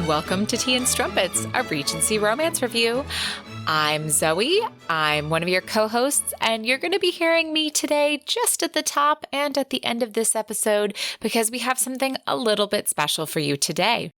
welcome to Tea and Strumpets, a Regency romance review. I'm Zoe. I'm one of your co-hosts, and you're going to be hearing me today just at the top and at the end of this episode because we have something a little bit special for you today.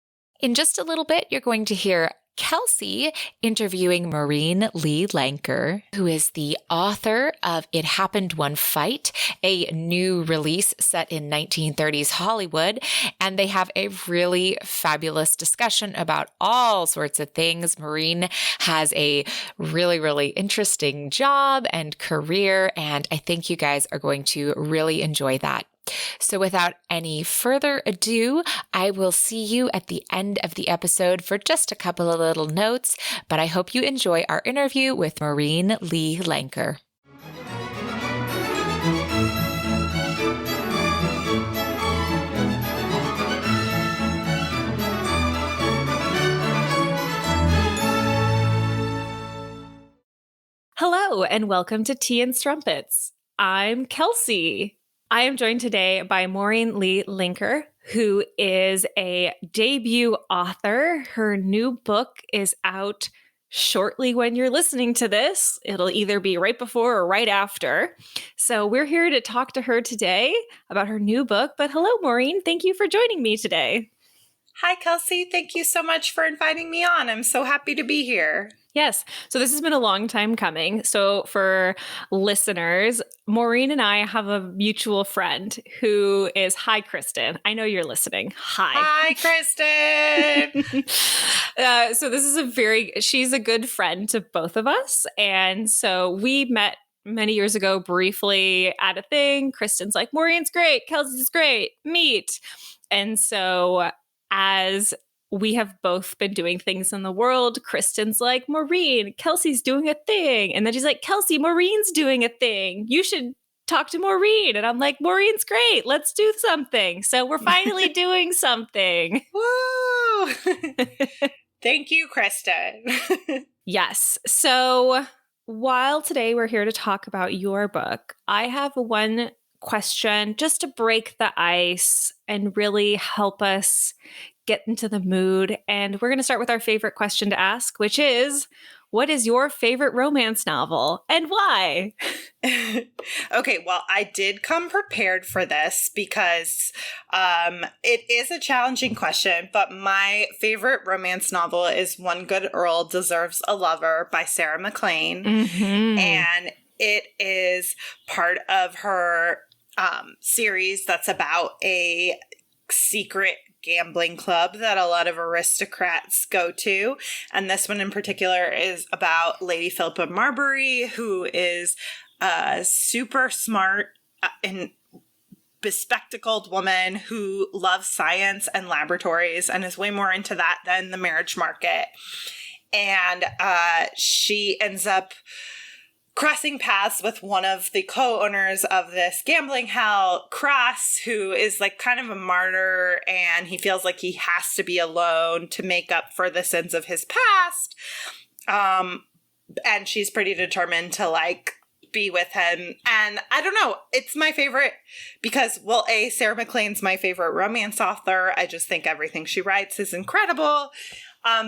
In just a little bit, you're going to hear Kelsey interviewing Maureen Lee Lenker, who is the author of It Happened One Fight, a new release set in 1930s Hollywood. And they have a really fabulous discussion about all sorts of things. Maureen has a really, really interesting job and career, and I think you guys are going to really enjoy that. So without any further ado, I will see you at the end of the episode for just a couple of little notes, but I hope you enjoy our interview with Maureen Lee Lenker. Hello, and welcome to Tea and Strumpets. I'm Kelsey. I am joined today by Maureen Lee Lenker, who is a debut author. Her new book is out shortly when you're listening to this. It'll either be right before or right after. So we're here to talk to her today about her new book. But hello, Maureen. Thank you for joining me today. Hi, Kelsey. Thank you so much for inviting me on. I'm so happy to be here. Yes. So this has been a long time coming. So for listeners, Maureen and I have a mutual friend who is, hi, Kristen. I know you're listening. Hi. Hi, Kristen. So this is she's a good friend to both of us. And so we met many years ago briefly at a thing. Kristen's like, Maureen's great. Kelsey's great. Meet. And so as we have both been doing things in the world, Kristen's like, Maureen, Kelsey's doing a thing. And then she's like, Kelsey, Maureen's doing a thing. You should talk to Maureen. And I'm like, Maureen's great. Let's do something. So we're finally doing something. Woo! Thank you, Kristen. Yes. So while today we're here to talk about your book, I have one question just to break the ice and really help us get into the mood. And we're going to start with our favorite question to ask, which is, what is your favorite romance novel and why? Okay, well, I did come prepared for this because it is a challenging question, but my favorite romance novel is One Good Earl Deserves a Lover by Sarah MacLean. Mm-hmm. And it is part of her series that's about a secret gambling club that a lot of aristocrats go to. And this one in particular is about Lady Philippa Marbury, who is a super smart and bespectacled woman who loves science and laboratories and is way more into that than the marriage market. And she ends up crossing paths with one of the co-owners of this gambling hell, Cross, who is like kind of a martyr, and he feels like he has to be alone to make up for the sins of his past. And she's pretty determined to like be with him. And I don't know, it's my favorite because, well, Sarah MacLean's my favorite romance author. I just think everything she writes is incredible.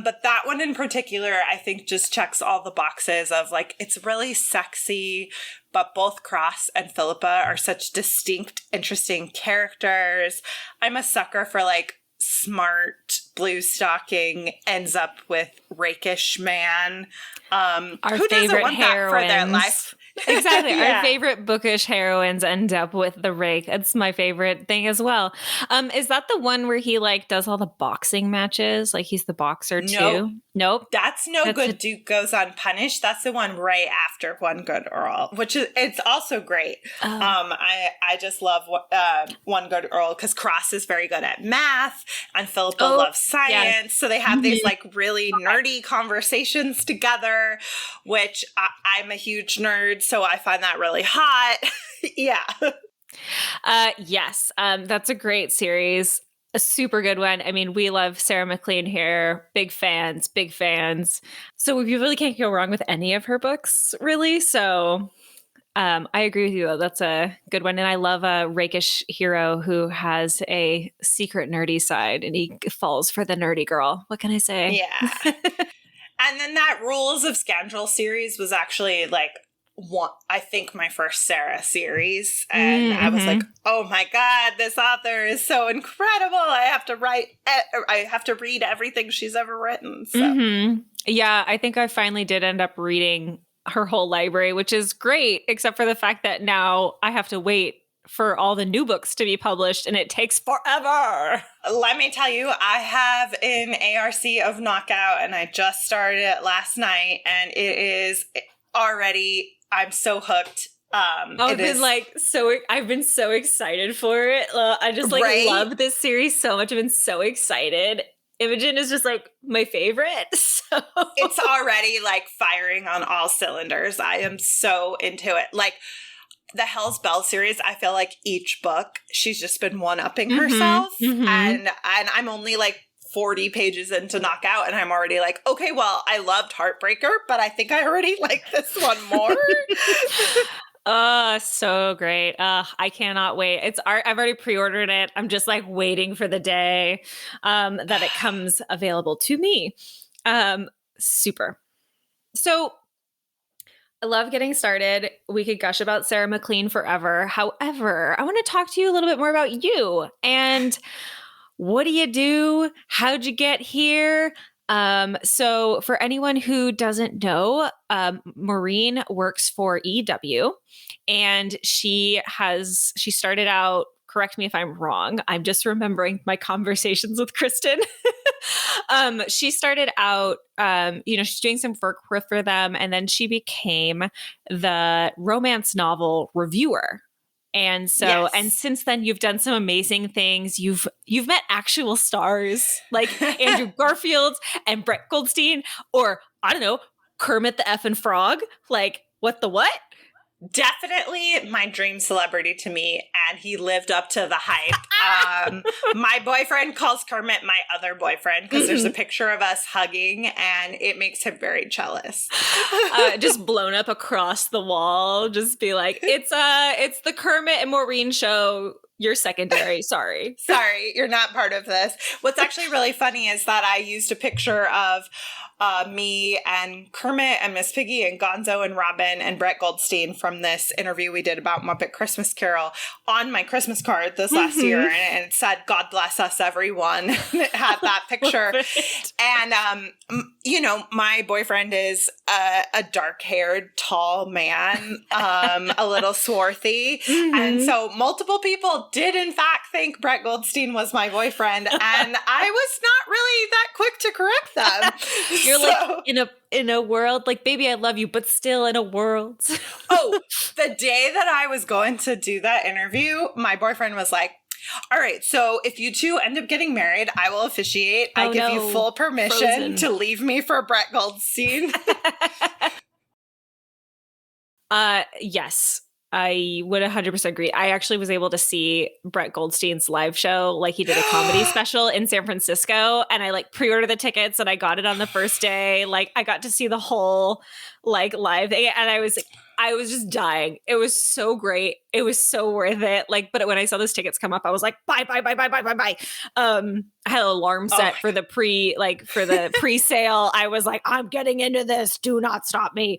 But that one in particular, I think just checks all the boxes of like, it's really sexy, but both Cross and Philippa are such distinct, interesting characters. I'm a sucker for like smart blue stocking ends up with rakish man. Our who doesn't favorite want heroines. that for their life? Exactly. Yeah. Our favorite bookish heroines end up with the rake. It's my favorite thing as well. Is that the one where he like does all the boxing matches? Like he's the boxer too? Nope. That's Good Duke Goes Unpunished. That's the one right after One Good Earl, which is, it's also great. I just love One Good Earl because Cross is very good at math and Philippa loves science. Yes. So they have these like really nerdy conversations together, which I'm a huge nerd. So I find that really hot. Yeah. Yes. That's a great series. A super good one. I mean, we love Sarah MacLean here. Big fans, big fans. So you really can't go wrong with any of her books, really. So I agree with you, though. That's a good one. And I love a rakish hero who has a secret nerdy side and he falls for the nerdy girl. What can I say? Yeah. And then that Rules of Scoundrel series was actually like I think my first Sarah series. And I was like, oh my God, this author is so incredible. I have to read everything she's ever written. So. Yeah, I think I finally did end up reading her whole library, which is great, except for the fact that now I have to wait for all the new books to be published and it takes forever. Let me tell you, I have an ARC of Knockout and I just started it last night and it is already, I'm so hooked. I've been so excited for it. I just love this series so much. I've been so excited. Imogen is just like my favorite. So. It's already like firing on all cylinders. I am so into it. Like the Hell's Bell series, I feel like each book, she's just been one-upping herself. And I'm only like 40 pages into Knockout and I'm already like, okay, well, I loved Heartbreaker, but I think I already like this one more. So great. I cannot wait. I've already pre-ordered it. I'm just like waiting for the day that it comes available to me. Super. So I love getting started. We could gush about Sarah McLean forever. However, I want to talk to you a little bit more about you and what do you do? How'd you get here? So for anyone who doesn't know, Maureen works for EW and she started out, correct me if I'm wrong, I'm just remembering my conversations with Kristen. She started out, she's doing some work for them and then she became the romance novel reviewer. And so, yes. And since then, you've done some amazing things. You've met actual stars like Andrew Garfield and Brett Goldstein, or I don't know, Kermit the effing Frog. Like, what the what? Definitely my dream celebrity to meet, and he lived up to the hype. My boyfriend calls Kermit my other boyfriend because there's a picture of us hugging, and it makes him very jealous. Just blown up across the wall. Just be like, it's the Kermit and Maureen show. You're secondary. Sorry, you're not part of this. What's actually really funny is that I used a picture of me and Kermit and Miss Piggy and Gonzo and Robin and Brett Goldstein from this interview we did about Muppet Christmas Carol on my Christmas card this last year. And it said, God bless us, everyone. It had that picture. And, my boyfriend is a dark-haired, tall man, a little swarthy. And so multiple people did, in fact, think Brett Goldstein was my boyfriend. And I was not really that quick to correct them. You're like in a world, like, baby, I love you, but still in a world. Oh, the day that I was going to do that interview, my boyfriend was like, all right, so if you two end up getting married, I will officiate. I give you full permission to leave me for Brett Goldstein. Yes. I would 100% agree. I actually was able to see Brett Goldstein's live show. Like he did a comedy special in San Francisco and I like pre-ordered the tickets and I got it on the first day. Like I got to see the whole like live thing and I was just dying. It was so great. It was so worth it. Like, but when I saw those tickets come up, I was like, bye. I had an alarm set for the pre-sale. I was like, I'm getting into this. Do not stop me.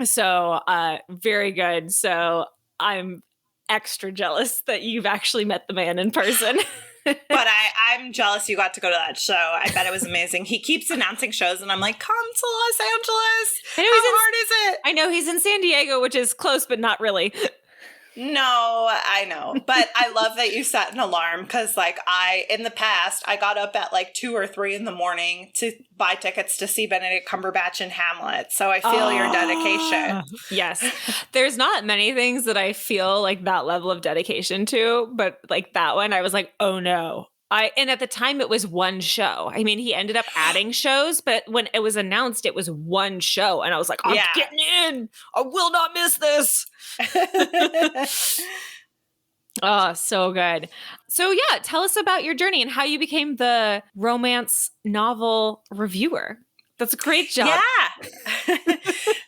So very good. So I'm extra jealous that you've actually met the man in person. But I'm jealous you got to go to that show. I bet it was amazing. He keeps announcing shows and I'm like, come to Los Angeles. How hard is it? I know he's in San Diego, which is close, but not really. No, I know. But I love that you set an alarm because like in the past, I got up at like 2 or 3 in the morning to buy tickets to see Benedict Cumberbatch in Hamlet. So I feel your dedication. Yes. There's not many things that I feel like that level of dedication to, but like that one, I was like, oh no. And at the time it was one show. I mean, he ended up adding shows, but when it was announced, it was one show. And I was like, I'm getting in. I will not miss this. Oh, so good. So yeah, tell us about your journey and how you became the romance novel reviewer. That's a great job. Yeah.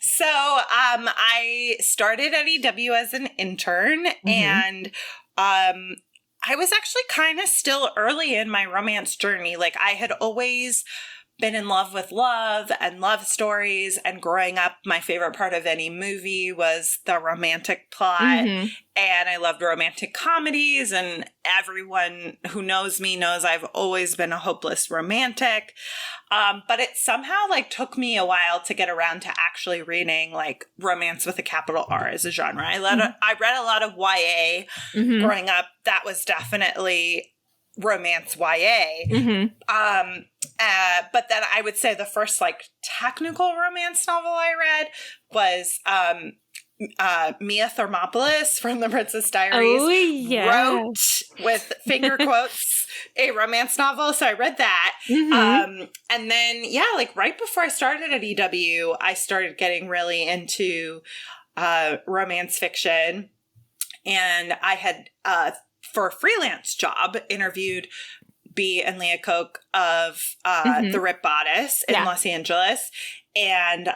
So I started at EW as an intern, and I was actually kind of still early in my romance journey. Like, I had always been in love with love and love stories, and growing up, my favorite part of any movie was the romantic plot, and I loved romantic comedies, and everyone who knows me knows I've always been a hopeless romantic, but it somehow, like, took me a while to get around to actually reading, like, romance with a capital R as a genre. I read a lot of YA growing up. That was definitely romance YA. But then I would say the first, like, technical romance novel I read was Mia Thermopolis from The Princess Diaries wrote, with finger quotes, a romance novel. So I read that. And then, like, right before I started at EW, I started getting really into romance fiction. And I had, for a freelance job, interviewed Bea and Leah Koch of The Rip Bodice in Los Angeles, and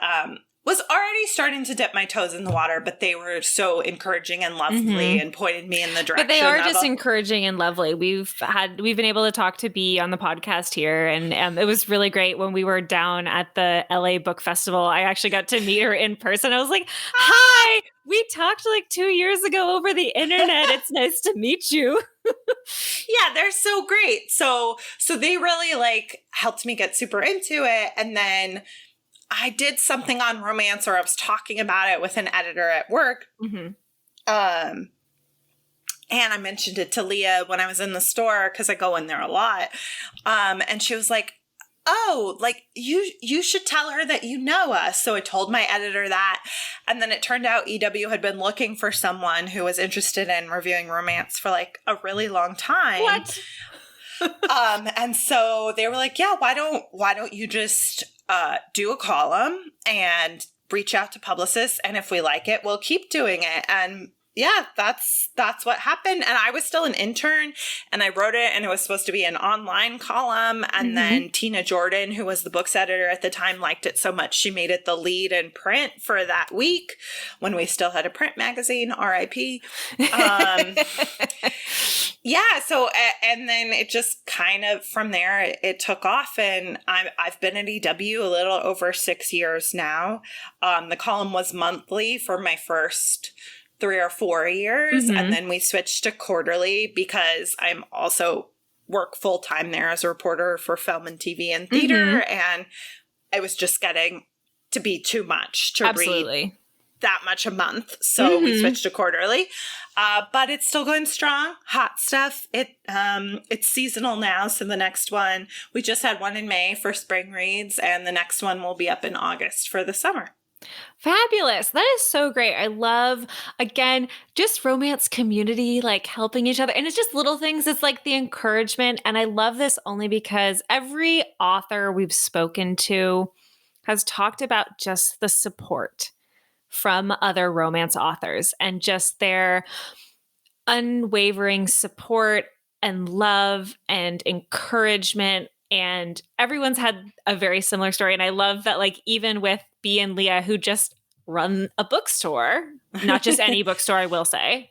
was already starting to dip my toes in the water, but they were so encouraging and lovely and pointed me in the direction. But they are just encouraging and lovely. We've been able to talk to Bea on the podcast here, and it was really great when we were down at the LA Book Festival. I actually got to meet her in person. I was like, "Hi, we talked like 2 years ago over the internet. It's nice to meet you." Yeah, they're so great. So they really, like, helped me get super into it, and then I did something on romance, or I was talking about it with an editor at work. And I mentioned it to Leah when I was in the store, because I go in there a lot. And she was like, "Oh, like, you should tell her that you know us." So I told my editor that. And then it turned out EW had been looking for someone who was interested in reviewing romance for, like, a really long time. What? And so they were like, "Yeah, why don't you just do a column and reach out to publicists, and if we like it, we'll keep doing it." And yeah, that's what happened. And I was still an intern, and I wrote it, and it was supposed to be an online column. And then Tina Jordan, who was the books editor at the time, liked it so much she made it the lead in print for that week when we still had a print magazine, RIP. Yeah. So, and then it just kind of, from there, it took off, and I've been at EW a little over 6 years now. The column was monthly for my first 3 or 4 years. And then we switched to quarterly, because I'm also work full time there as a reporter for film and TV and theater. And it was just getting to be too much to read that much a month. So we switched to quarterly, but it's still going strong. Hot stuff. It's seasonal now. So the next one, we just had one in May for spring reads, and the next one will be up in August for the summer. Fabulous. That is so great. I love, again, just romance community, like helping each other. And it's just little things. It's like the encouragement. And I love this only because every author we've spoken to has talked about just the support from other romance authors, and just their unwavering support and love and encouragement. And everyone's had a very similar story. And I love that, like, even with Bea and Leah, who just run a bookstore, not just any bookstore, I will say,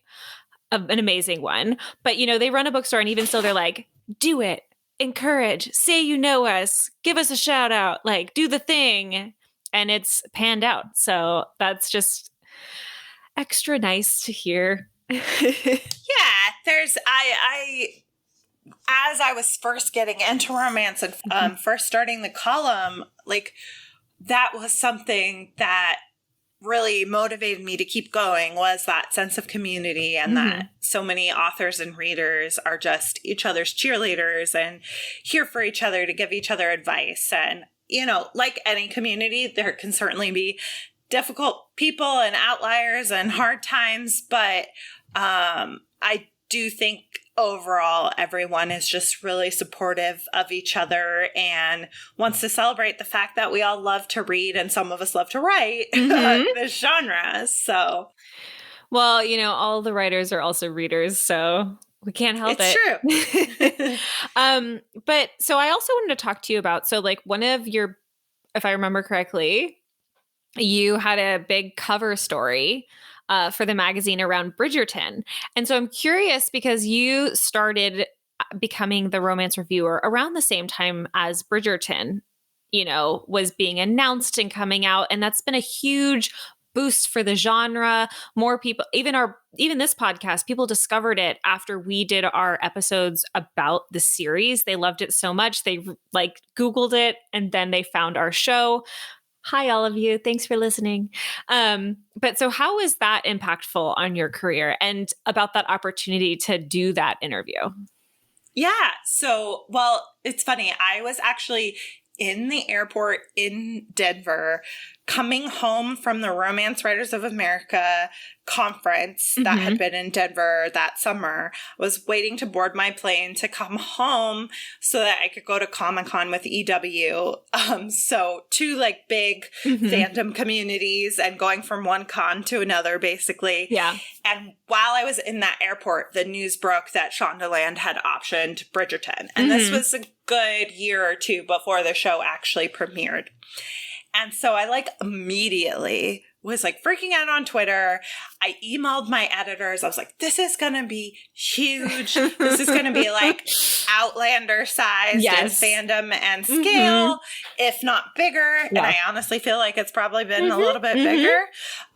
an amazing one. But, you know, they run a bookstore, and even so, they're like, do it, encourage, say you know us, give us a shout out, like, do the thing. And it's panned out. So that's just extra nice to hear. Yeah, there's, as I was first getting into romance and first starting the column, like, that was something that really motivated me to keep going, was that sense of community, and that so many authors and readers are just each other's cheerleaders and here for each other to give each other advice. And, you know, like any community, there can certainly be difficult people and outliers and hard times, but I do think overall everyone is just really supportive of each other and wants to celebrate the fact that we all love to read, and some of us love to write this genre. So, well, you know, all the writers are also readers, so we can't help it. It's true. But so I also wanted to talk to you about, so like one of your, if I remember correctly, you had a big cover story for the magazine around Bridgerton. And so I'm curious because you started becoming the romance reviewer around the same time as Bridgerton, was being announced and coming out. And that's been a huge boost for the genre. More people, even this podcast, people discovered it after we did our episodes about the series. They loved it so much. They Googled it and then they found our show. Hi, all of you. Thanks for listening. But so how is that impactful on your career and about that opportunity to do that interview? Yeah. So, well, it's funny. I was actually in the airport in Denver, coming home from the Romance Writers of America conference that had been in Denver that summer. I was waiting to board my plane to come home so that I could go to Comic-Con with EW. So two big fandom communities and going from one con to another, basically. Yeah. And while I was in that airport, the news broke that Shondaland had optioned Bridgerton. And this was a good year or two before the show actually premiered. And so I immediately was freaking out on Twitter. I emailed my editors. I was like, this is going to be huge. This is going to be Outlander sized in fandom and scale, if not bigger. Yeah. And I honestly feel like it's probably been a little bit bigger.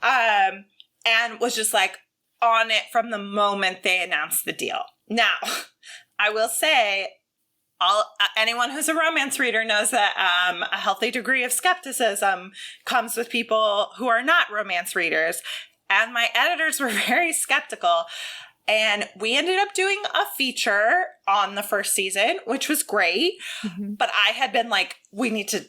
And was just on it from the moment they announced the deal. Now, I will say, anyone who's a romance reader knows that a healthy degree of skepticism comes with people who are not romance readers. And my editors were very skeptical. And we ended up doing a feature on the first season, which was great. But I had been we need to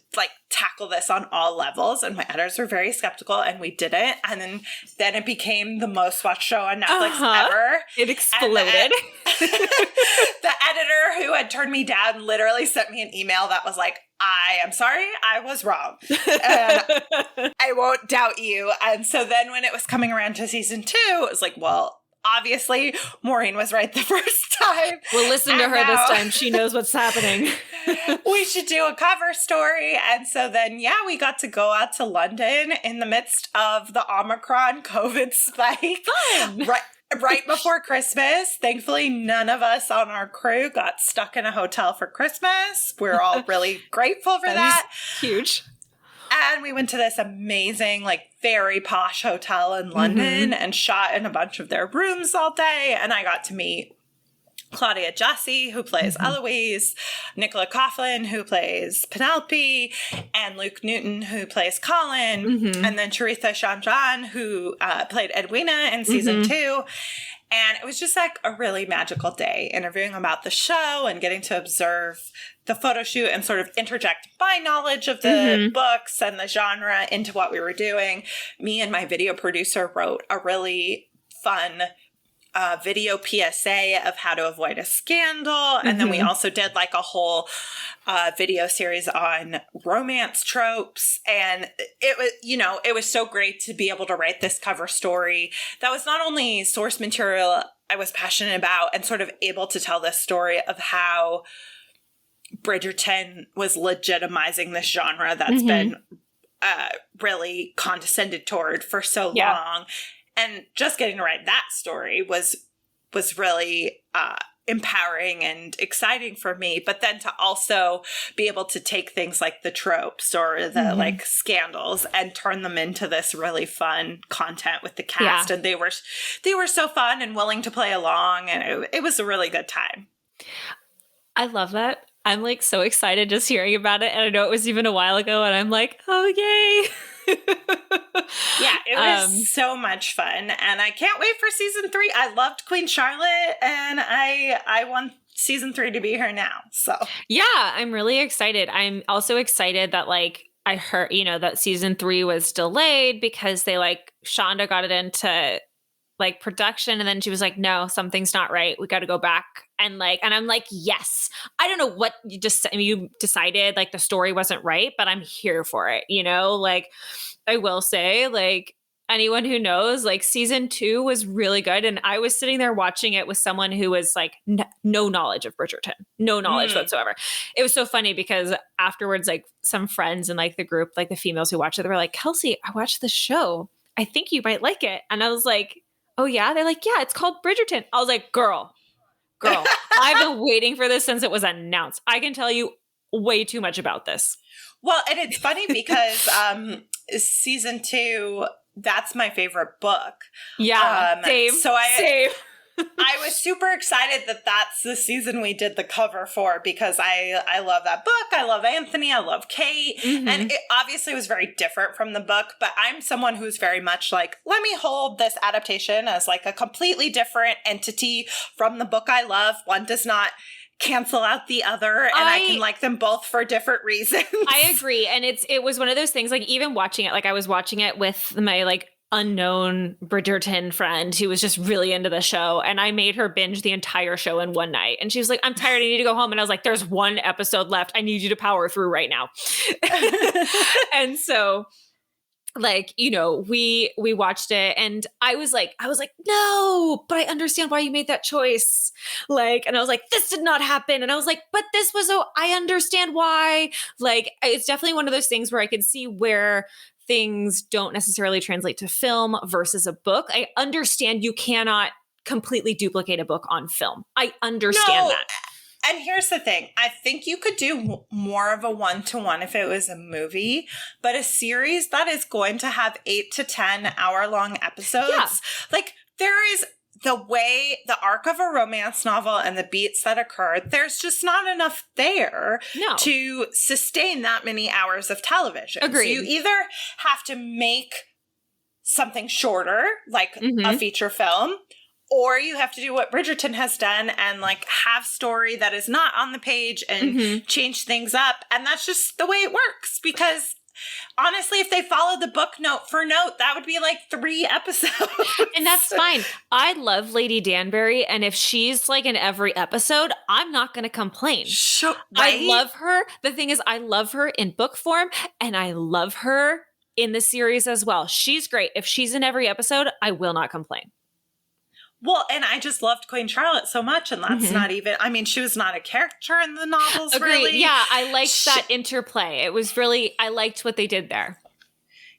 tackle this on all levels. And my editors were very skeptical and we didn't. And then it became the most watched show on Netflix ever. It exploded. The editor who had turned me down literally sent me an email that was I am sorry, I was wrong. And I won't doubt you. And so then when it was coming around to season 2, it was well, obviously, Maureen was right the first time. We'll listen to her this time. She knows what's happening. We should do a cover story. And so then, we got to go out to London in the midst of the Omicron COVID spike. Fun. Right before Christmas. Thankfully, none of us on our crew got stuck in a hotel for Christmas. We're all really grateful for that. Huge. And we went to this amazing, very posh hotel in London and shot in a bunch of their rooms all day. And I got to meet Claudia Jassi, who plays Eloise, Nicola Coughlan, who plays Penelope, and Luke Newton, who plays Colin, and then Charitha Shanjan, who played Edwina in season 2. And it was just a really magical day interviewing about the show and getting to observe the photo shoot and sort of interject my knowledge of the books and the genre into what we were doing. Me and my video producer wrote a really fun video PSA of how to avoid a scandal. And then we also did a whole video series on romance tropes. And it was, it was so great to be able to write this cover story that was not only source material I was passionate about and sort of able to tell this story of how Bridgerton was legitimizing this genre that's been really condescended toward for so long. And just getting to write that story was really empowering and exciting for me. But then to also be able to take things like the tropes or the scandals and turn them into this really fun content with the cast. And they were so fun and willing to play along. And it was a really good time. I love that. I'm so excited just hearing about it. And I know it was even a while ago and I'm oh, yay. Yeah, it was so much fun. And I can't wait for season 3. I loved Queen Charlotte and I want season 3 to be here now. So yeah, I'm really excited. I'm also excited that I heard, that season 3 was delayed because they Shonda got it into production and then she was no, something's not right. We got to go back. And I'm yes, I don't know what you decided, the story wasn't right, but I'm here for it. I will say anyone who knows, like season 2 was really good. And I was sitting there watching it with someone who was like no knowledge of Bridgerton, no knowledge whatsoever. It was so funny because afterwards, like some friends in like the group, like the females who watched it, they were like, Kelsey, I watched the show. I think you might like it. And I was like, oh yeah? They're like, yeah, it's called Bridgerton. I was like, girl, I've been waiting for this since it was announced. I can tell you way too much about this. Well, and it's funny because season 2, that's my favorite book. Yeah, same. So same. I was super excited that that's the season we did the cover for, because I love that book. I love Anthony. I love Kate. And it obviously was very different from the book, but I'm someone who's very much like, let me hold this adaptation as like a completely different entity from the book I love. One does not cancel out the other, and I can like them both for different reasons. I agree. And it was one of those things, like even watching it, like I was watching it with my like unknown Bridgerton friend who was just really into the show, and I made her binge the entire show in one night, and she was like, I'm tired, I need to go home. And I was like, there's one episode left, I need you to power through right now. And so like, you know, we watched it, and I was like, no, but I understand why you made that choice. Like, and I was like, this did not happen. And I was like, but this was, I understand why. Like, it's definitely one of those things where I could see where things don't necessarily translate to film versus a book. I understand you cannot completely duplicate a book on film. I understand that. And here's the thing. I think you could do more of a 1-to-1 if it was a movie, but a series that is going to have 8 to 10 hour-long episodes, like there is the arc of a romance novel and the beats that occur, there's just not enough there to sustain that many hours of television. Agreed. So you either have to make something shorter, like a feature film, or you have to do what Bridgerton has done and like have story that is not on the page and change things up. And that's just the way it works, because honestly, if they followed the book note for note, that would be like 3 episodes. And that's fine. I love Lady Danbury, and if she's like in every episode, I'm not going to complain. Sure, right? I love her. The thing is, I love her in book form, and I love her in the series as well. She's great. If she's in every episode, I will not complain. Well, and I just loved Queen Charlotte so much, and that's not even, I mean, she was not a character in the novels, Agreed. really. Yeah, I liked that interplay. It was really, I liked what they did there.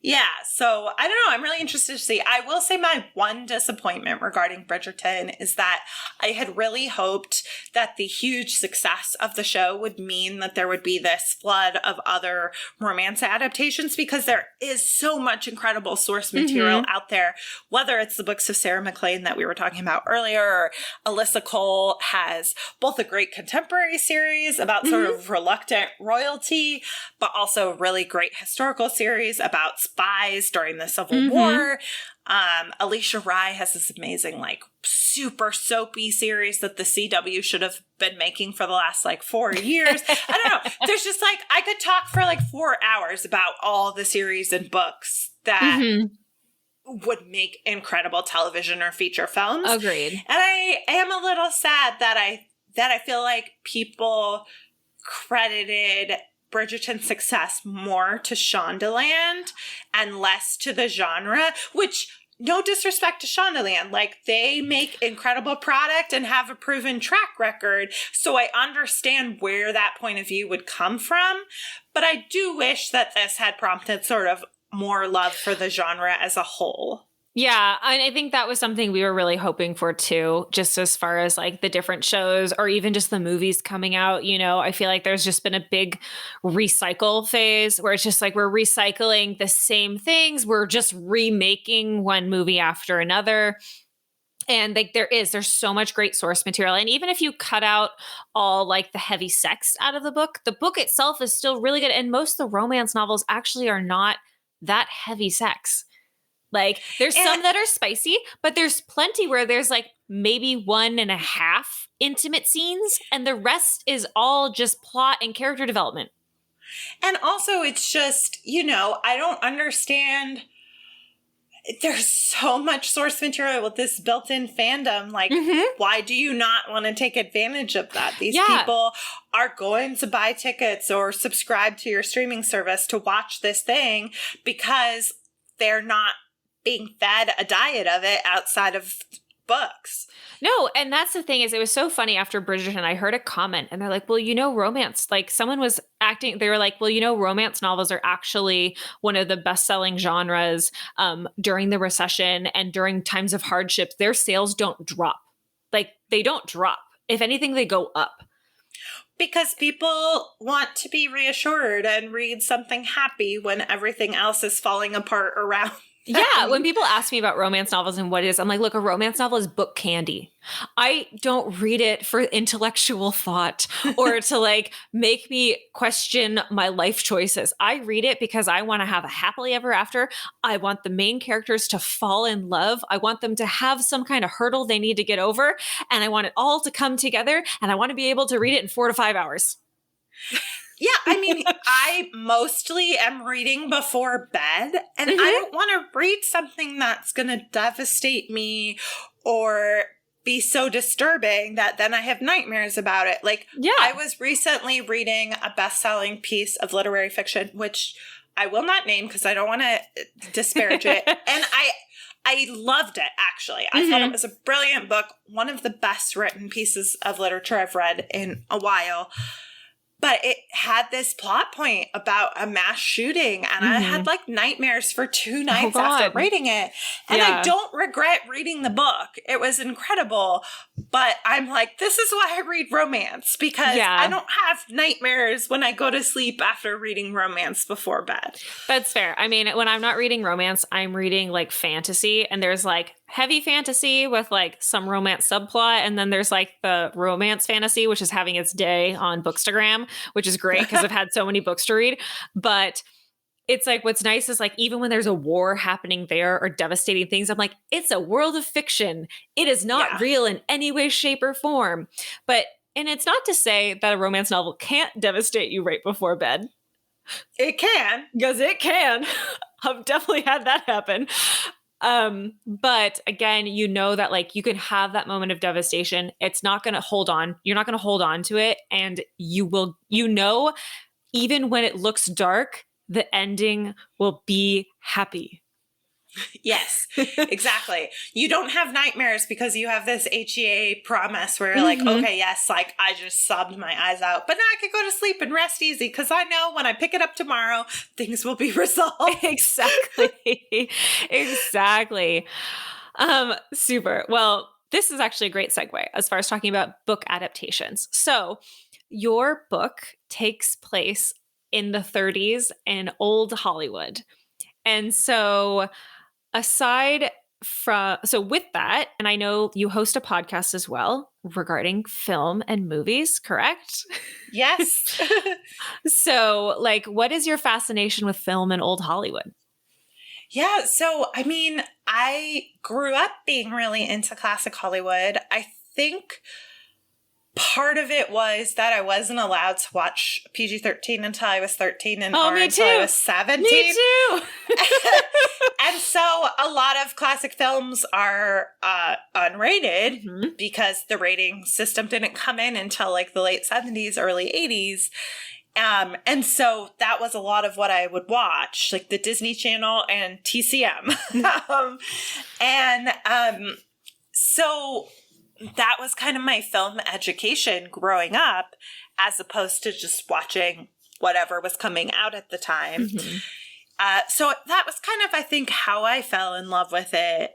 Yeah, so I don't know. I'm really interested to see. I will say my one disappointment regarding Bridgerton is that I had really hoped that the huge success of the show would mean that there would be this flood of other romance adaptations, because there is so much incredible source material out there, whether it's the books of Sarah MacLean that we were talking about earlier, or Alyssa Cole has both a great contemporary series about sort of reluctant royalty, but also a really great historical series about spies during the Civil War. Alicia Rye has this amazing, like, super soapy series that the CW should have been making for the last, like, 4 years. I don't know. There's just, like, I could talk for, like, 4 hours about all the series and books that would make incredible television or feature films. Agreed. And I am a little sad that I feel like people credited Bridgerton's success more to Shondaland and less to the genre, which, no disrespect to Shondaland, like, they make incredible product and have a proven track record. So I understand where that point of view would come from, but I do wish that this had prompted sort of more love for the genre as a whole. Yeah, and I think that was something we were really hoping for too, just as far as like the different shows or even just the movies coming out. You know, I feel like there's just been a big recycle phase where it's just like we're recycling the same things. We're just remaking one movie after another. And like there's so much great source material. And even if you cut out all like the heavy sex out of the book itself is still really good. And most of the romance novels actually are not that heavy sex. Like there's some that are spicy, but there's plenty where there's like maybe 1.5 intimate scenes and the rest is all just plot and character development. And also it's just, you know, I don't understand. There's so much source material with this built-in fandom. Like, why do you not want to take advantage of that? These people are going to buy tickets or subscribe to your streaming service to watch this thing because they're not being fed a diet of it outside of books. No, and that's the thing is it was so funny after Bridgerton, I heard a comment and they're like, well, romance, like someone was acting, they were like, well, romance novels are actually one of the best-selling genres during the recession and during times of hardship. Their sales don't drop. Like they don't drop. If anything, they go up. Because people want to be reassured and read something happy when everything else is falling apart around. Yeah, when people ask me about romance novels and what it is, I'm like, look, a romance novel is book candy. I don't read it for intellectual thought or to like make me question my life choices. I read it because I want to have a happily ever after. I want the main characters to fall in love. I want them to have some kind of hurdle they need to get over. And I want it all to come together. And I want to be able to read it in 4 to 5 hours. Yeah, I mean, I mostly am reading before bed, and I don't want to read something that's going to devastate me or be so disturbing that then I have nightmares about it. Like, I was recently reading a best-selling piece of literary fiction, which I will not name because I don't want to disparage it. And I loved it, actually. I thought it was a brilliant book, one of the best written pieces of literature I've read in a while. But it had this plot point about a mass shooting, and I had like nightmares for 2 nights after reading it. And I don't regret reading the book. It was incredible. But I'm like, this is why I read romance, because I don't have nightmares when I go to sleep after reading romance before bed. That's fair. I mean, when I'm not reading romance, I'm reading like fantasy, and there's like heavy fantasy with like some romance subplot. And then there's like the romance fantasy, which is having its day on Bookstagram, which is great because I've had so many books to read. But it's like, what's nice is like, even when there's a war happening there or devastating things, I'm like, it's a world of fiction. It is not real in any way, shape, or form. And it's not to say that a romance novel can't devastate you right before bed. It can. Because it can. I've definitely had that happen. But again, that like you can have that moment of devastation. It's not going to hold on. You're not going to hold on to it. And you will, even when it looks dark, the ending will be happy. Yes, exactly. You don't have nightmares because you have this HEA promise where you're like, okay, yes, like I just sobbed my eyes out, but now I can go to sleep and rest easy because I know when I pick it up tomorrow, things will be resolved. Exactly. Exactly. Super. Well, this is actually a great segue as far as talking about book adaptations. So your book takes place in the 30s in old Hollywood. And so with that, and I know you host a podcast as well regarding film and movies, correct? Yes. So like, what is your fascination with film and old Hollywood? Yeah. So, I mean, I grew up being really into classic Hollywood. I think part of it was that I wasn't allowed to watch PG-13 until I was 13 and R until I was 17. Me too. And so a lot of classic films are unrated because the rating system didn't come in until like the late 70s, early 80s. And so that was a lot of what I would watch, like the Disney Channel and TCM. So that was kind of my film education growing up, as opposed to just watching whatever was coming out at the time. So that was kind of, I think, how I fell in love with it.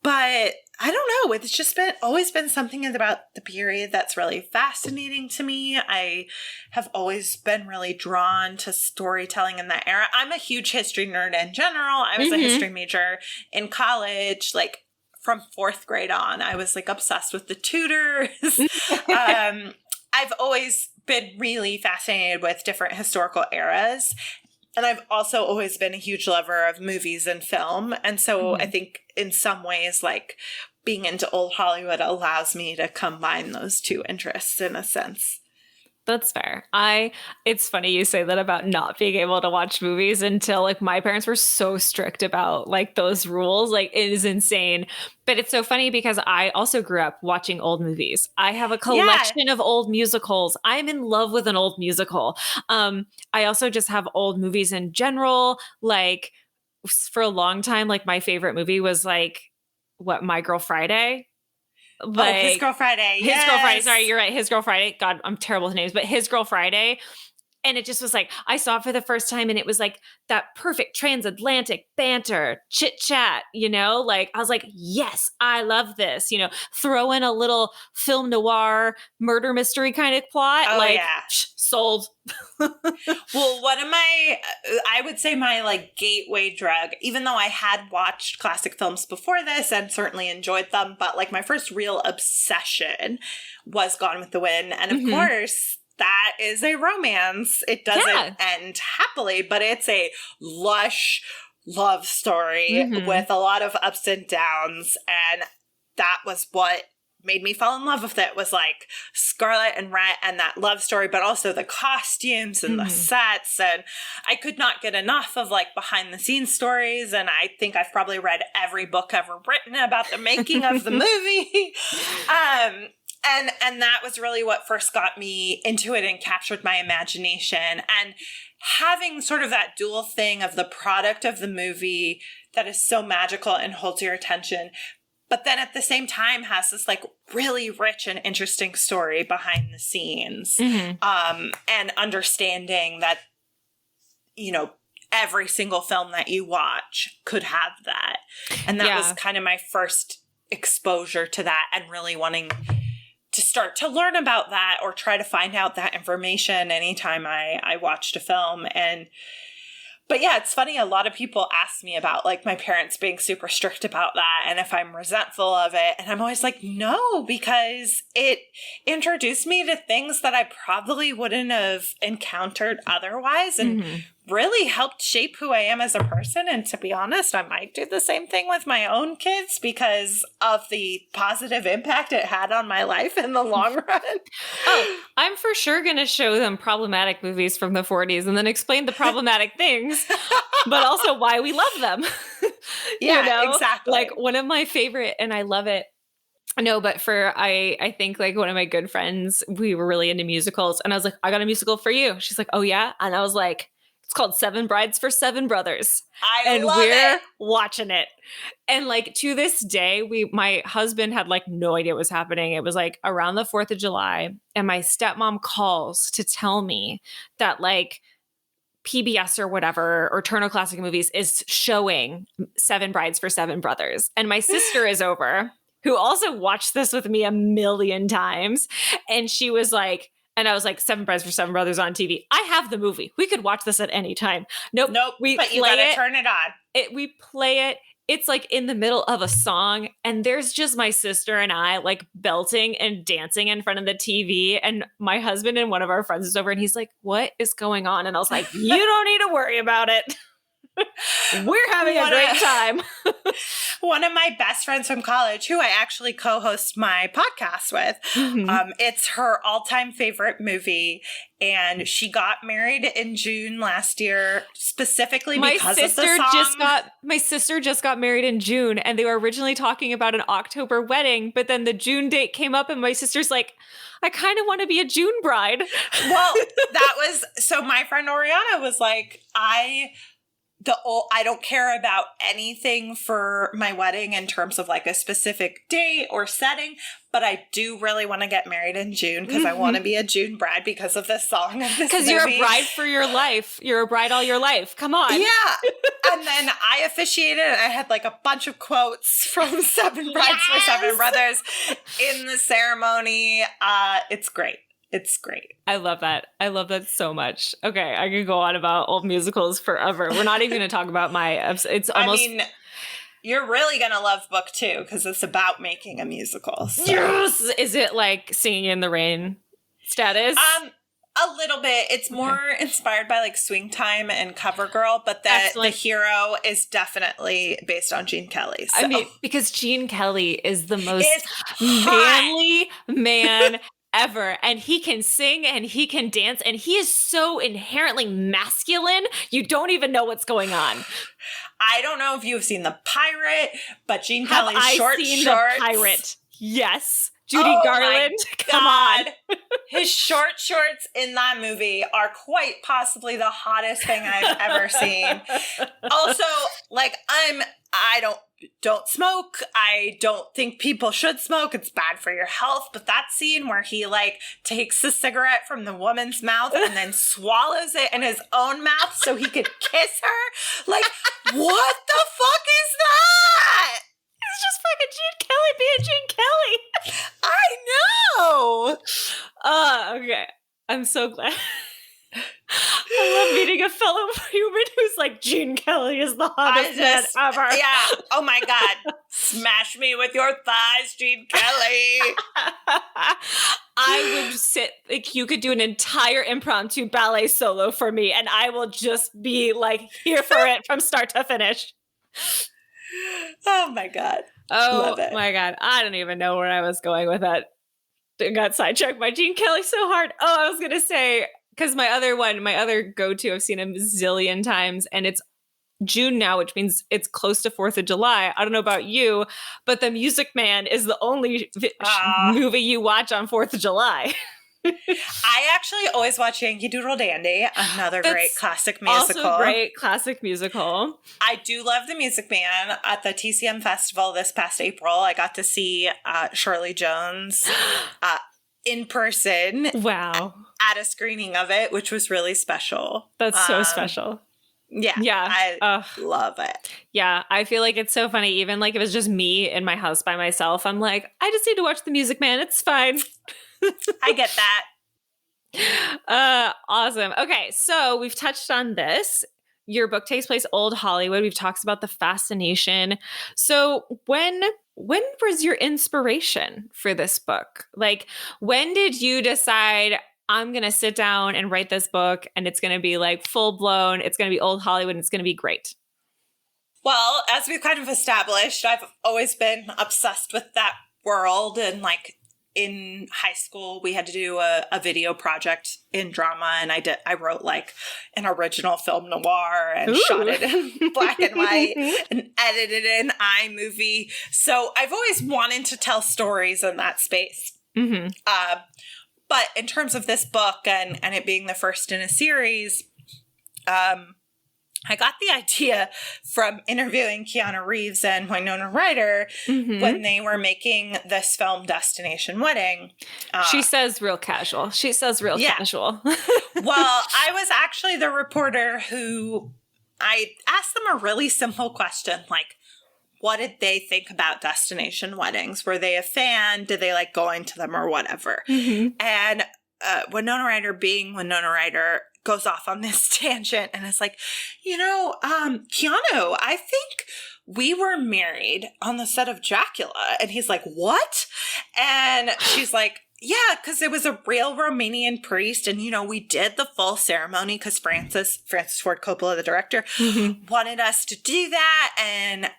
But I don't know. It's just always been something about the period that's really fascinating to me. I have always been really drawn to storytelling in that era. I'm a huge history nerd in general. I was a history major in college, like from 4th grade on. I was like obsessed with the Tudors. I've always been really fascinated with different historical eras. And I've also always been a huge lover of movies and film. And so I think in some ways, like being into old Hollywood allows me to combine those two interests in a sense. That's fair. It's funny you say that about not being able to watch movies until like my parents were so strict about like those rules. Like it is insane. But it's so funny because I also grew up watching old movies. I have a collection of old musicals. I'm in love with an old musical. I also just have old movies in general. Like for a long time, like my favorite movie was like My Girl Friday. Like, His Girl Friday. His Yes. Girl Friday. Sorry, you're right. His Girl Friday. God, I'm terrible with names, but His Girl Friday. And it just was like, I saw it for the first time and it was like that perfect transatlantic banter, chit chat, like I was like, yes, I love this, throw in a little film noir murder mystery kind of plot. Oh, like, yeah. Sold. Well, I would say my like gateway drug, even though I had watched classic films before this and certainly enjoyed them, but like my first real obsession was Gone with the Wind. And of course, that is a romance. It doesn't end happily, but it's a lush love story with a lot of ups and downs. And that was what made me fall in love with it, was like Scarlett and Rhett and that love story, but also the costumes and the sets. And I could not get enough of like behind the scenes stories. And I think I've probably read every book ever written about the making of the movie. And that was really what first got me into it and captured my imagination. And having sort of that dual thing of the product of the movie that is so magical and holds your attention, but then at the same time has this like really rich and interesting story behind the scenes. And understanding that, every single film that you watch could have that. And that was kind of my first exposure to that, and really wanting to start to learn about that or try to find out that information anytime I watched a film. But yeah, it's funny. A lot of people ask me about like my parents being super strict about that and if I'm resentful of it. And I'm always like, no, because it introduced me to things that I probably wouldn't have encountered otherwise, and really helped shape who I am as a person. And to be honest, I might do the same thing with my own kids because of the positive impact it had on my life in the long run. Oh, I'm for sure going to show them problematic movies from the 40s and then explain the problematic things, but also why we love them. Exactly. Like one of my favorite, and I love it. No, but I think like one of my good friends, we were really into musicals, and I was like, I got a musical for you. She's like, oh yeah? And I was like, it's called Seven Brides for Seven Brothers. I love it. Watching it. And like to this day, my husband had like no idea what was happening. It was like around the 4th of July, and my stepmom calls to tell me that like PBS or whatever, or Turner Classic Movies is showing Seven Brides for Seven Brothers. And my sister is over, who also watched this with me a million times. And she was like, and I was like, Seven Brides for Seven Brothers on TV. I have the movie. We could watch this at any time. Nope. But you gotta turn it on. We play it. It's like in the middle of a song, and there's just my sister and I like belting and dancing in front of the TV. And my husband and one of our friends is over, and he's like, what is going on? And I was like, you don't need to worry about it. We're having a great time. One of my best friends from college, who I actually co-host my podcast with, it's her all-time favorite movie, and she got married in June last year specifically because of the song. My sister just got married in June, and they were originally talking about an October wedding, but then the June date came up, and my sister's like, I kind of want to be a June bride. Well, so my friend Oriana was like, I don't care about anything for my wedding in terms of like a specific date or setting, but I do really want to get married in June because I want to be a June bride because of this song. Because you're a bride for your life. You're a bride all your life. Come on. Yeah. And then I officiated, and I had like a bunch of quotes from Seven Brides for Seven Brothers in the ceremony. It's great. It's great. I love that. I love that so much. Okay, I could go on about old musicals forever. We're not even going to talk about it's almost... I mean, you're really going to love book 2 because it's about making a musical. So. Yes! Is it like Singing in the Rain status? A little bit. It's more inspired by like Swing Time and CoverGirl, but the hero is definitely based on Gene Kelly. So. I mean, because Gene Kelly is the most manly man ever, and he can sing and he can dance, and he is so inherently masculine, you don't even know what's going on. I don't know if you've seen The Pirate, but Gene Kelly's short shorts. The Pirate? Yes. Judy Garland. Come on. His short shorts in that movie are quite possibly the hottest thing I've ever seen. Also, like, I don't smoke. I don't think people should smoke. It's bad for your health. But that scene where he like takes the cigarette from the woman's mouth and then swallows it in his own mouth so he could kiss her. Like, what the fuck is that? It's just fucking Gene Kelly being Gene Kelly. I know. Okay. I'm so glad. I love meeting a fellow human who's like, Gene Kelly is the hottest man ever. Yeah. Oh my God. Smash me with your thighs, Gene Kelly. I would sit, like, you could do an entire impromptu ballet solo for me, and I will just be like here for it from start to finish. Oh my God. Oh my God. I don't even know where I was going with that. I got sidetracked by Gene Kelly so hard. Oh, I was going to say, because my other go-to, I've seen a zillion times, and it's June now, which means it's close to 4th of July. I don't know about you, but The Music Man is the only movie you watch on 4th of July. I actually always watch Yankee Doodle Dandy, another great classic musical. Also great classic musical. I do love The Music Man. At the TCM Festival this past April, I got to see Shirley Jones in person. Wow. At a screening of it, which was really special. That's so special. Yeah. I love it. Yeah. I feel like it's so funny. Even like if it's just me in my house by myself, I'm like, I just need to watch The Music Man. It's fine. I get that. Awesome. Okay. So we've touched on this. Your book takes place old Hollywood. We've talked about the fascination. So when was your inspiration for this book? Like, when did you decide I'm going to sit down and write this book and it's going to be like full blown, it's going to be old Hollywood and it's going to be great? Well, as we've kind of established, I've always been obsessed with that world. And like in high school, we had to do a video project in drama. And I wrote like an original film noir and shot it in black and white and edited it in iMovie. So I've always wanted to tell stories in that space. Mm-hmm. But in terms of this book and it being the first in a series, I got the idea from interviewing Keanu Reeves and Winona Ryder when they were making this film Destination Wedding. She says real casual. Casual. Well, I was actually the reporter who I asked them a really simple question, like, what did they think about destination weddings? Were they a fan? Did they like going to them or whatever? Mm-hmm. And Winona Ryder, being Winona Ryder, goes off on this tangent and is like, Keanu, I think we were married on the set of Dracula. And he's like, what? And she's like, yeah, because it was a real Romanian priest. And, we did the full ceremony because Francis Ford Coppola, the director, wanted us to do that. And,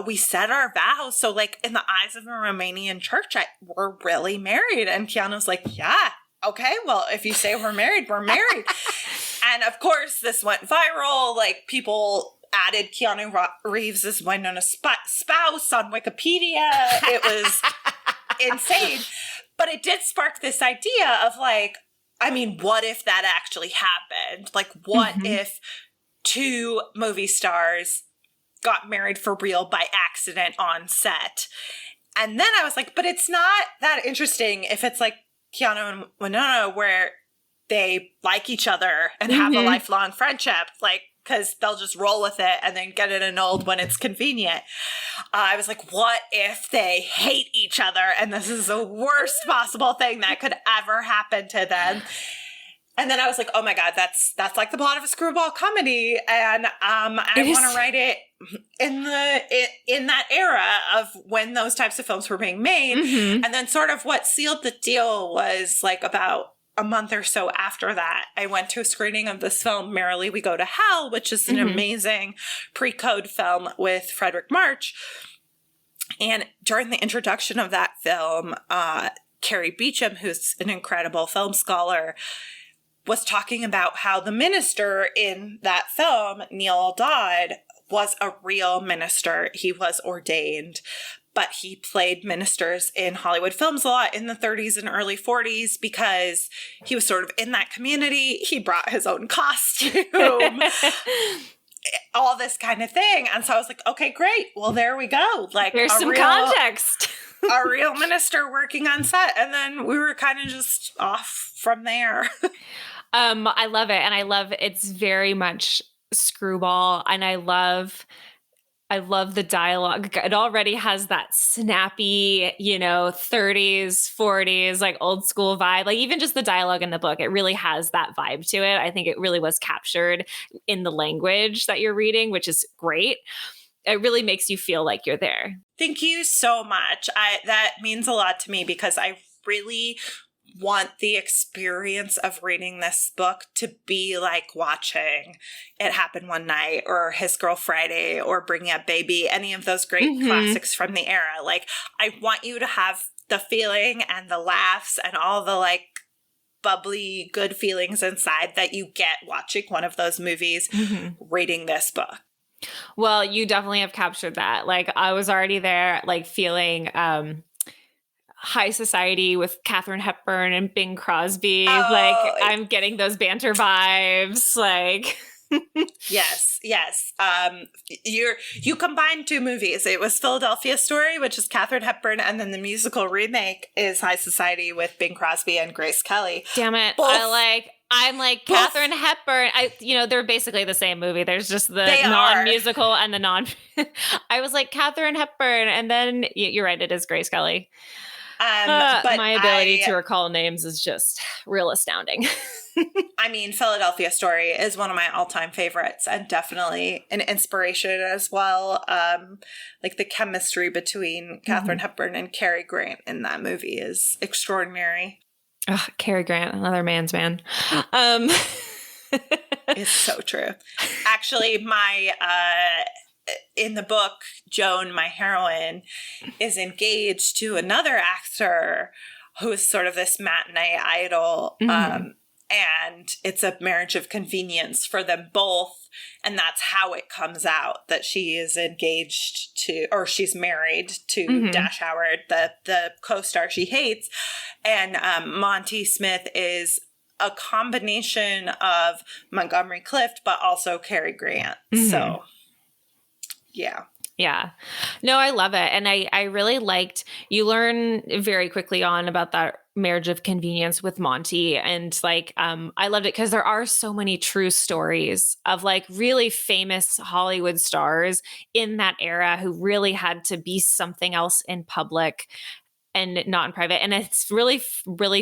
we said our vows. So, like, in the eyes of a Romanian church, we're really married. And Keanu's like, yeah, okay, well, if you say we're married, we're married. And, of course, this went viral. Like, people added Keanu Reeves as Winona's spouse on Wikipedia. It was insane. But it did spark this idea of like, what if that actually happened? Like, what if two movie stars got married for real by accident on set? And then I was like, but it's not that interesting if it's like Keanu and Winona where they like each other and have a lifelong friendship. Like, because they'll just roll with it and then get it annulled when it's convenient. I was like, what if they hate each other and this is the worst possible thing that could ever happen to them? And then I was like, oh my God, that's like the plot of a screwball comedy. And I want to write it in that era of when those types of films were being made. Mm-hmm. And then sort of what sealed the deal was like about a month or so after that, I went to a screening of this film, Merrily We Go to Hell, which is an amazing pre-code film with Frederick March. And during the introduction of that film, Carrie Beecham, who's an incredible film scholar, was talking about how the minister in that film, Neil Dodd, was a real minister. He was ordained. but he played ministers in Hollywood films a lot in the 30s and early 40s because he was sort of in that community. He brought his own costume, all this kind of thing. And so I was like, okay, great. Well, there we go. Like, there's some context. A real minister working on set. And then we were kind of just off from there. I love it. And I love it's very much screwball. And I love the dialogue. It already has that snappy, 30s, 40s, like old school vibe. Like even just the dialogue in the book, it really has that vibe to it. I think it really was captured in the language that you're reading, which is great. It really makes you feel like you're there. Thank you so much. That means a lot to me because I really want the experience of reading this book to be like watching It Happened One Night or His Girl Friday or Bringing Up Baby, any of those great classics from the era. Like, I want you to have the feeling and the laughs and all the like bubbly good feelings inside that you get watching one of those movies, reading this book. Well, you definitely have captured that. Like I was already there, like feeling high society with Katharine Hepburn and Bing Crosby. Oh, like I'm getting those banter vibes. Like yes. You combined two movies. It was Philadelphia Story, which is Katharine Hepburn, and then the musical remake is High Society with Bing Crosby and Grace Kelly. Damn it. Both. I'm like Katharine Hepburn. They're basically the same movie. There's just the non-musical and the non. I was like Katharine Hepburn, and then you're right. It is Grace Kelly. But my ability to recall names is just real astounding. I mean, Philadelphia Story is one of my all-time favorites and definitely an inspiration as well. Like the chemistry between Katharine Hepburn and Cary Grant in that movie is extraordinary. Oh, Cary Grant, another man's man. It's so true. Actually, in the book, Joan, my heroine, is engaged to another actor who is sort of this matinee idol. And it's a marriage of convenience for them both. And that's how it comes out that she is engaged to, or she's married to Dash Howard, the co-star she hates. And Monty Smith is a combination of Montgomery Clift, but also Cary Grant. So, yeah. Yeah. No, I love it. And I really liked, you learn very quickly on about that marriage of convenience with Monty. And like, I loved it because there are so many true stories of like really famous Hollywood stars in that era who really had to be something else in public and not in private. And it's really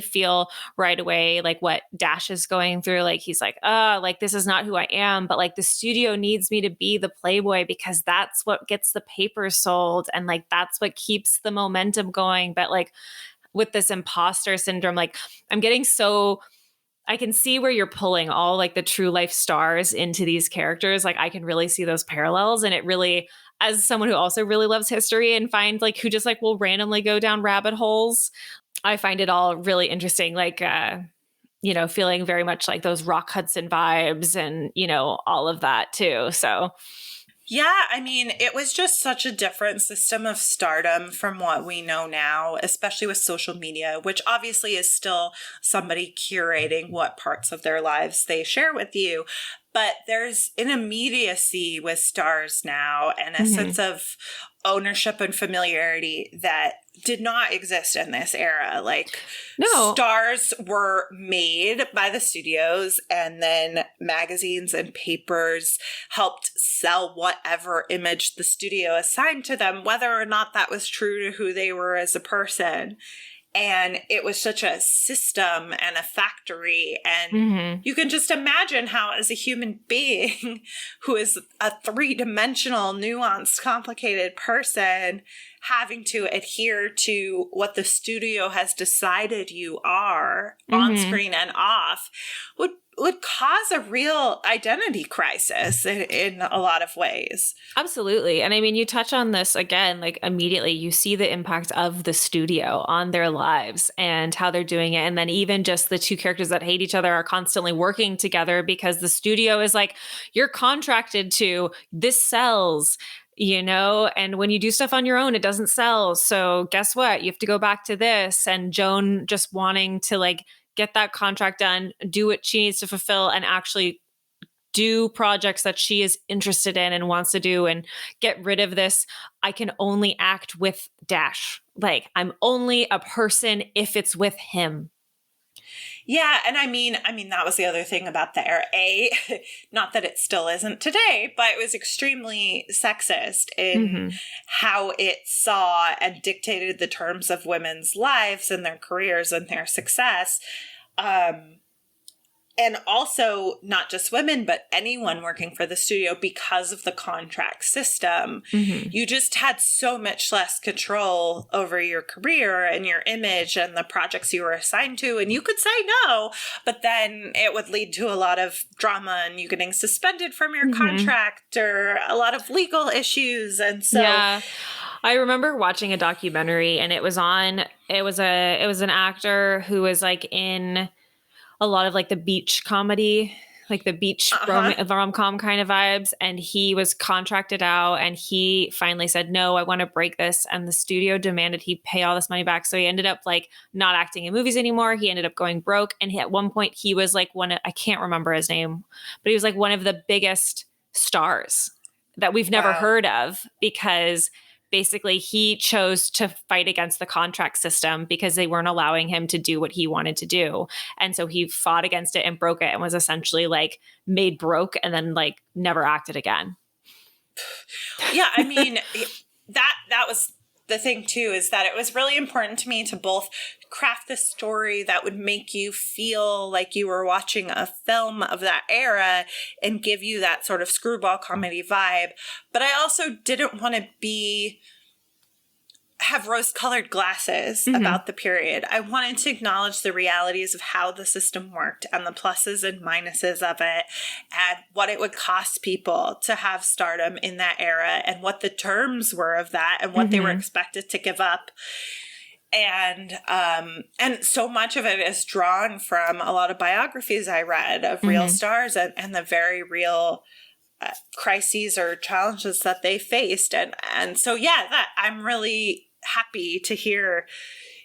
feel right away like what Dash is going through. Like he's like, like this is not who I am, but like the studio needs me to be the playboy because that's what gets the papers sold. And like that's what keeps the momentum going. But like with this imposter syndrome, like I'm getting so I can see where you're pulling all like the true life stars into these characters. Like I can really see those parallels. And it really, as someone who also really loves history and finds like who just like will randomly go down rabbit holes, I find it all really interesting. Like, feeling very much like those Rock Hudson vibes and, all of that too. So. Yeah, I mean, it was just such a different system of stardom from what we know now, especially with social media, which obviously is still somebody curating what parts of their lives they share with you. But there's an immediacy with stars now and a sense of ownership and familiarity that did not exist in this era. Like, stars were made by the studios and then magazines and papers helped sell whatever image the studio assigned to them, whether or not that was true to who they were as a person. And it was such a system and a factory. And you can just imagine how, as a human being who is a three-dimensional, nuanced, complicated person, having to adhere to what the studio has decided you are on screen and off would cause a real identity crisis in a lot of ways. Absolutely. And I mean, you touch on this again, like immediately you see the impact of the studio on their lives and how they're doing it. And then even just the two characters that hate each other are constantly working together because the studio is like, you're contracted to, this sells. and when you do stuff on your own, it doesn't sell. So guess what? You have to go back to this. And Joan just wanting to like get that contract done, do what she needs to fulfill, and actually do projects that she is interested in and wants to do, and get rid of this. I can only act with Dash. Like, I'm only a person if it's with him. Yeah, and I mean that was the other thing about the era. Not that it still isn't today, but it was extremely sexist in how it saw and dictated the terms of women's lives and their careers and their success. And also not just women, but anyone working for the studio, because of the contract system. You just had so much less control over your career and your image and the projects you were assigned to. And you could say no, but then it would lead to a lot of drama and you getting suspended from your contract, or a lot of legal issues. And so... Yeah. I remember watching a documentary, and it was an actor who was like in a lot of like the beach comedy, like the beach rom-com kind of vibes. And he was contracted out, and he finally said, no, I want to break this. And the studio demanded he pay all this money back. So he ended up like not acting in movies anymore. He ended up going broke. And at one point he was like I can't remember his name, but he was like one of the biggest stars that we've never heard of, because basically he chose to fight against the contract system because they weren't allowing him to do what he wanted to do. And so he fought against it and broke it, and was essentially like made broke, and then like never acted again. Yeah, I mean, that was the thing too, is that it was really important to me to both craft the story that would make you feel like you were watching a film of that era and give you that sort of screwball comedy vibe. But I also didn't want to have rose-colored glasses about the period. I wanted to acknowledge the realities of how the system worked, and the pluses and minuses of it, and what it would cost people to have stardom in that era, and what the terms were of that, and what they were expected to give up. And so much of it is drawn from a lot of biographies I read of real stars and the very real crises or challenges that they faced. And so, yeah, that I'm really happy to hear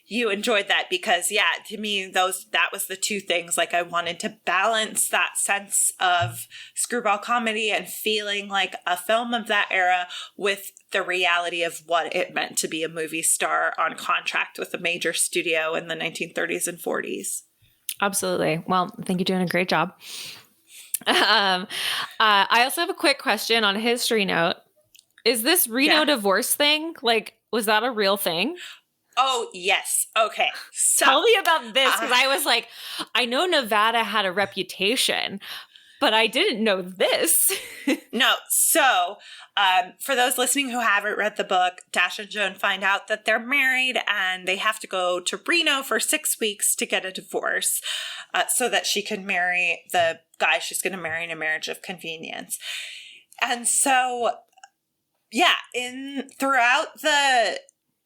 you enjoyed that, because to me, that was the two things. Like, I wanted to balance that sense of screwball comedy and feeling like a film of that era with the reality of what it meant to be a movie star on contract with a major studio in the 1930s and 40s. Absolutely. Well, I think you're doing a great job. I also have a quick question on a history note. Is this Reno divorce thing, like, was that a real thing? Oh, yes. Okay. So, tell me about this, because I was like, I know Nevada had a reputation, but I didn't know this. No. So, for those listening who haven't read the book, Dash and Joan find out that they're married, and they have to go to Reno for 6 weeks to get a divorce, so that she can marry the guy she's going to marry in a marriage of convenience. And so,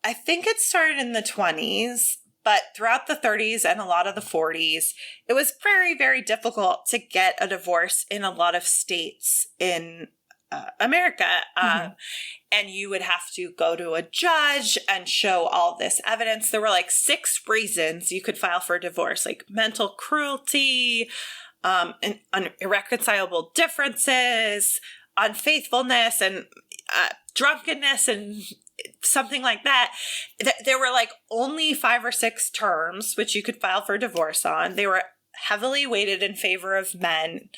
I think it started in the 20s, but throughout the 30s and a lot of the 40s, it was very, very difficult to get a divorce in a lot of states in America. And you would have to go to a judge and show all this evidence. There were like 6 reasons you could file for a divorce, like mental cruelty, and irreconcilable differences, unfaithfulness, and drunkenness, and something like that. There were like only 5 or 6 terms which you could file for divorce on. They were heavily weighted in favor of men.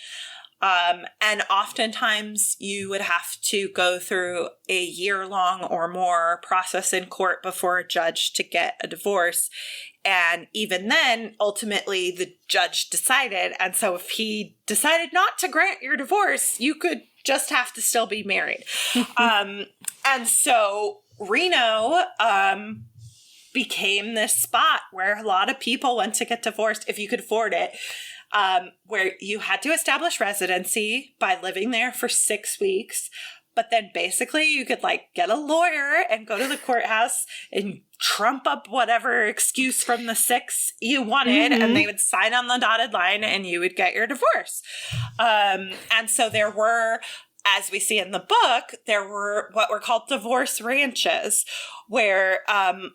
And oftentimes you would have to go through a year-long or more process in court before a judge to get a divorce. And even then, ultimately, the judge decided. And so if he decided not to grant your divorce, you could just have to still be married. And so Reno became this spot where a lot of people went to get divorced if you could afford it, where you had to establish residency by living there for 6 weeks. But then basically you could like get a lawyer and go to the courthouse and trump up whatever excuse from the 6 you wanted, and they would sign on the dotted line and you would get your divorce. And so there were as we see in the book, there were what were called divorce ranches, where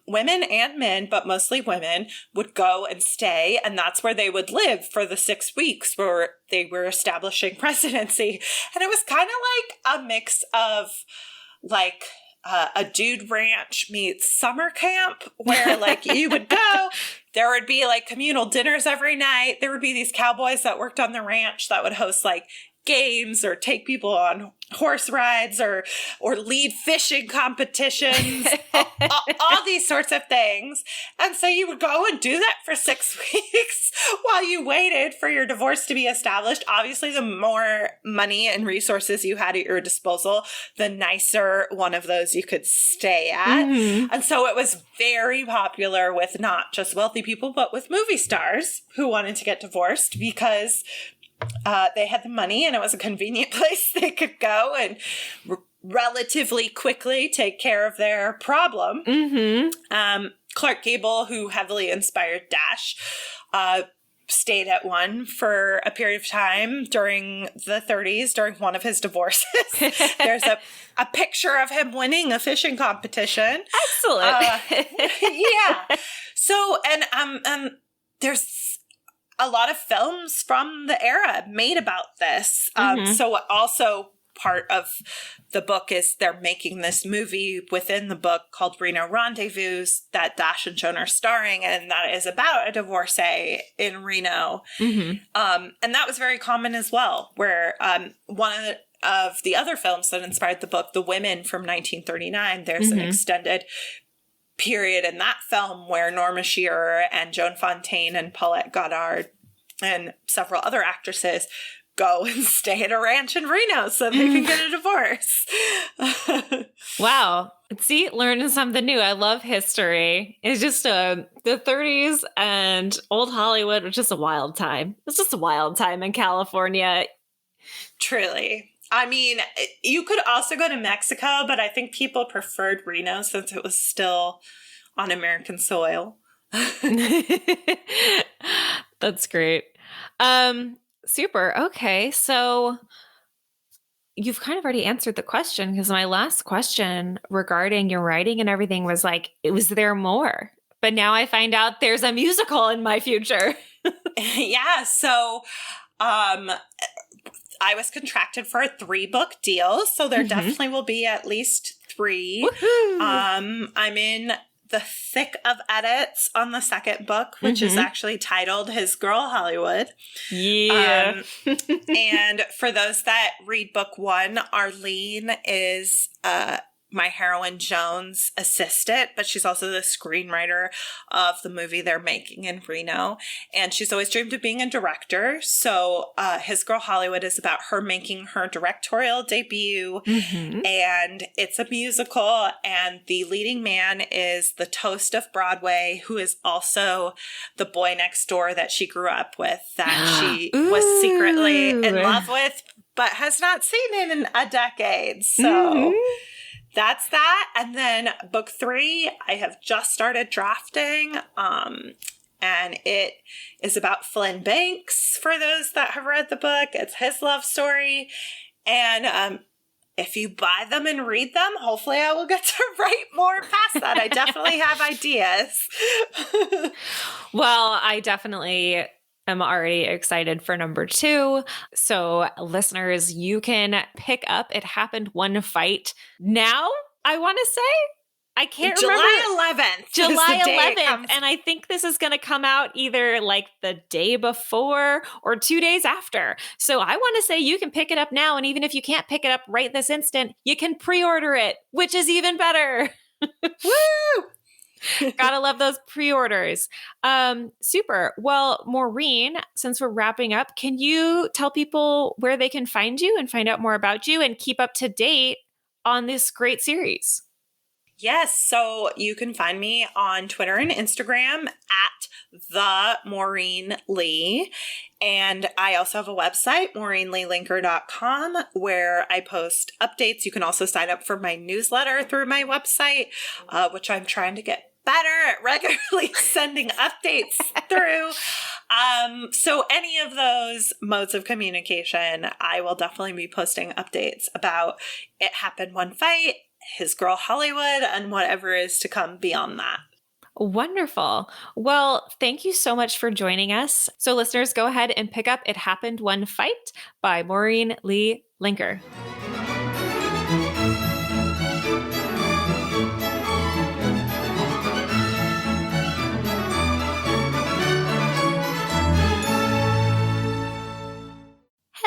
women and men, but mostly women, would go and stay, and that's where they would live for the 6 weeks where they were establishing presidency. And it was kind of like a mix of like a dude ranch meets summer camp, where like you would go, there would be like communal dinners every night. There would be these cowboys that worked on the ranch that would host like games or take people on horse rides or lead fishing competitions, all these sorts of things. And so you would go and do that for 6 weeks while you waited for your divorce to be established. Obviously, the more money and resources you had at your disposal, the nicer one of those you could stay at. Mm-hmm. And so it was very popular with not just wealthy people, but with movie stars who wanted to get divorced because they had the money and it was a convenient place they could go and relatively quickly take care of their problem. Mm-hmm. Clark Gable, who heavily inspired Dash, stayed at one for a period of time during the 30s, during one of his divorces. There's a picture of him winning a fishing competition. Excellent. Yeah. So, and there's a lot of films from the era made about this. So also part of the book is they're making this movie within the book called Reno Rendezvous that Dash and Joan are starring in, and that is about a divorcee in Reno. Mm-hmm. And that was very common as well, where one of the other films that inspired the book, The Women from 1939, there's an extended period in that film where Norma Shearer and Joan Fontaine and Paulette Goddard and several other actresses go and stay at a ranch in Reno so they can get a divorce. Wow. See, learning something new. I love history. It's just the 30s and old Hollywood was just a wild time. It's just a wild time in California. Truly. I mean, you could also go to Mexico, but I think people preferred Reno since it was still on American soil. That's great. Super. Okay. So you've kind of already answered the question, because my last question regarding your writing and everything was like, was there more? But now I find out there's a musical in my future. Yeah. So, I was contracted for a 3-book deal, so there definitely will be at least 3. Woohoo! I'm in the thick of edits on the second book, which is actually titled His Girl Hollywood. Yeah. And for those that read book 1, Arlene is my heroine Joan's assistant, but she's also the screenwriter of the movie they're making in Reno. And she's always dreamed of being a director. So His Girl Hollywood is about her making her directorial debut. And it's a musical. And the leading man is the toast of Broadway, who is also the boy next door that she grew up with, that she was secretly in love with, but has not seen in a decade. So... that's that. And then book 3, I have just started drafting. And it is about Flynn Banks, for those that have read the book. It's his love story. And if you buy them and read them, hopefully I will get to write more past that. I definitely have ideas. Well, I definitely... I'm already excited for number 2. So listeners, you can pick up It Happened One Fight now, I want to say. I can't remember. July 11th. July 11th. And I think this is going to come out either like the day before or 2 days after. So I want to say you can pick it up now. And even if you can't pick it up right this instant, you can pre-order it, which is even better. Woo! Gotta love those pre-orders. Super. Well, Maureen, since we're wrapping up, can you tell people where they can find you and find out more about you and keep up to date on this great series? Yes, so you can find me on Twitter and Instagram at the Maureen Lee. And I also have a website, MaureenLeeLenker.com, where I post updates. You can also sign up for my newsletter through my website, which I'm trying to get better at regularly sending updates through. So any of those modes of communication, I will definitely be posting updates about It Happened One Fight, His Girl Hollywood, and whatever is to come beyond that. Wonderful. Well, thank you so much for joining us. So listeners, go ahead and pick up It Happened One Fight by Maureen Lee Lenker.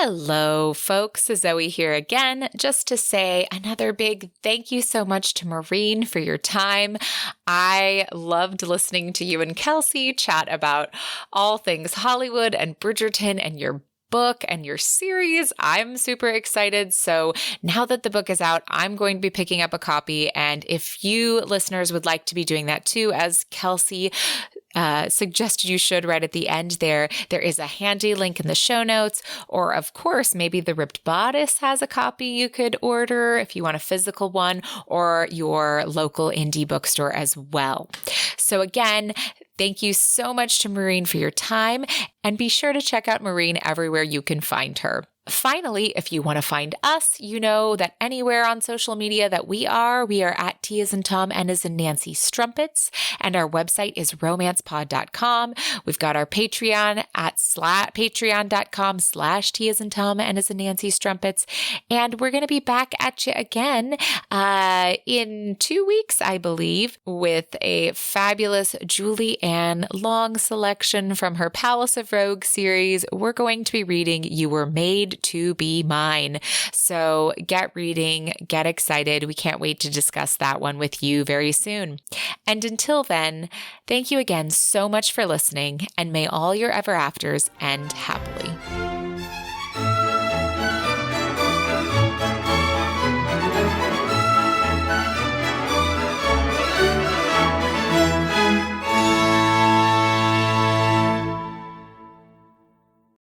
Hello, folks. Zoe here again, just to say another big thank you so much to Maureen for your time. I loved listening to you and Kelsey chat about all things Hollywood and Bridgerton and your book and your series. I'm super excited. So now that the book is out, I'm going to be picking up a copy. And if you listeners would like to be doing that too, as Kelsey suggested you should right at the end there is a handy link in the show notes, or of course, maybe the Ripped Bodice has a copy you could order if you want a physical one, or your local indie bookstore as well. So again, thank you so much to Maureen for your time, and be sure to check out Maureen everywhere you can find her. Finally, if you want to find us, you know that anywhere on social media that we are at T as in Tom, N as in Nancy Strumpets, and our website is romancepod.com. We've got our Patreon at patreon.com/T as in Tom, N as in Nancy Strumpets. And we're going to be back at you again in 2 weeks, I believe, with a fabulous Julie Ann Long selection from her Palace of Rogue series. We're going to be reading You Were Made to Be Mine. So get reading, get excited. We can't wait to discuss that one with you very soon. And until then, thank you again so much for listening, and may all your ever afters end happily.